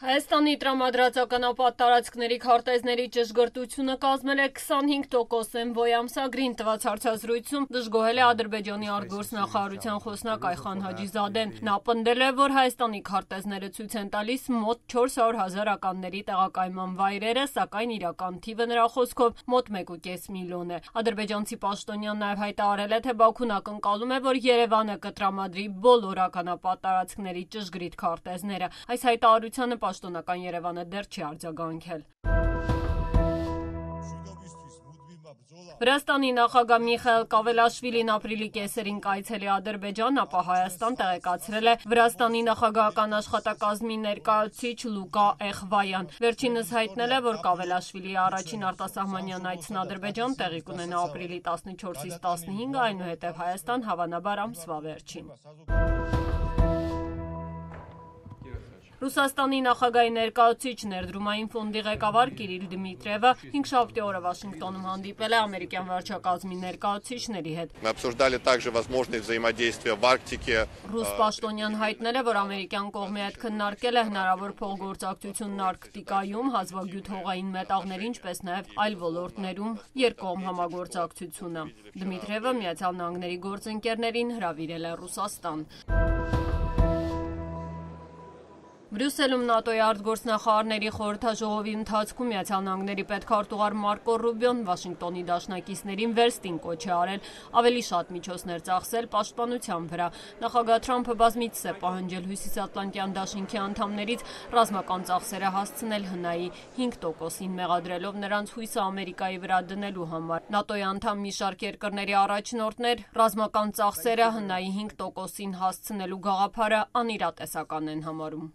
Հայաստանի տրամադրած ականապատ տարածքների քարտեզների ճշգրտությունը կազմել է 25% Envoy ամսագրին տված հարցազրույցում դժգոհել է Ադրբեջանի արտգործնախարարության խոսնակ Այխան Հաջիզադեն։ Նա պնդել է, որ Հայաստանի քարտեզները ցույց են տալիս մոտ 400,000 ականների տեղակայման վայրերը, սակայն իրական թիվը նրա խոսքով մոտ 1,5 միլիոն է։ Ադրբեջանցի պաշտոնյան նաև հայտարարել է, թե Բաքուն ակնկալում է, որ Երևանը կտրամադրի բոլոր ականապատ տարածքների ճշգրիտ քարտեզները։ Այս հայտարարությանը պաշտոնական Երևանը դեռ չի արձագանքել։ Վրաստանի նախագահ Միխայիլ Կավելաշվիլին ապրիլի կեսերին կայցելի Ադրբեջան, ապա Հայաստան տեղեկացրել է Վրաստանի նախագահական աշխատակազմի ներկայացուցիչ Լուկա Էխվայան։ Վերջինս հայտնել է, որ Կավելաշվիլիի առաջին արտասահմանյան այցն Ադրբեջան տեղի կունենա ապրիլի 14-ից 15, այնուհետև Հայաստան հավանաբար ամսվա վերջին։ Ռուսաստանի նախագահի ներկայացուցիչ ներդրումային ֆոնդի ղեկավար Կիրիլ Դմիտրիևը հինգշաբթի օրը Վաշինգտոնում հանդիպել է ամերիկյան վարչակազմի ներկայացուցիչների հետ։ Ռուս պաշտոնյան հայտնել է, որ ամերիկյան կողմի հետ քննարկել է հնարավոր փոխգործակցությունն Արկտիկայում, հազվագյուտ հողային մետաղների, ինչպես նաև այլ ոլորտներում երկկողմ համագործակցությունը։ Դմիտրիևը Միացյալ Նահանգների գործընկերներին հրավիրել է Ռուսաստան։ Բրյուսելում ՆԱՏՕ-ի արտգործնախարարների խորհրդաժողովի ընթացքում Միացյալ Նահանգների պետքարտուղար Մարկո Ռուբիոն Վաշինգտոնի դաշնակիցներին վերստին կոչ է արել ավելի շատ միջոցներ ծախսել պաշտպանության վրա։ Նախագահ Թրամփը բազմիցս է պահանջել Հյուսիսատլանտյան դաշինքի անդամներից ռազմական ծախսերը հասցնել ՀՆԱ-ի 5%-ին, մեղադրելով նրանց հույսը Ամերիկայի վրա դնելու համար։ ՆԱՏՕ-ի անդամ մի շարք երկրների առաջնորդներ ռազմական ծախսերը ՀՆԱ-ի 5%-ին հասցնելու գաղափարը անիրատեսական են համարում։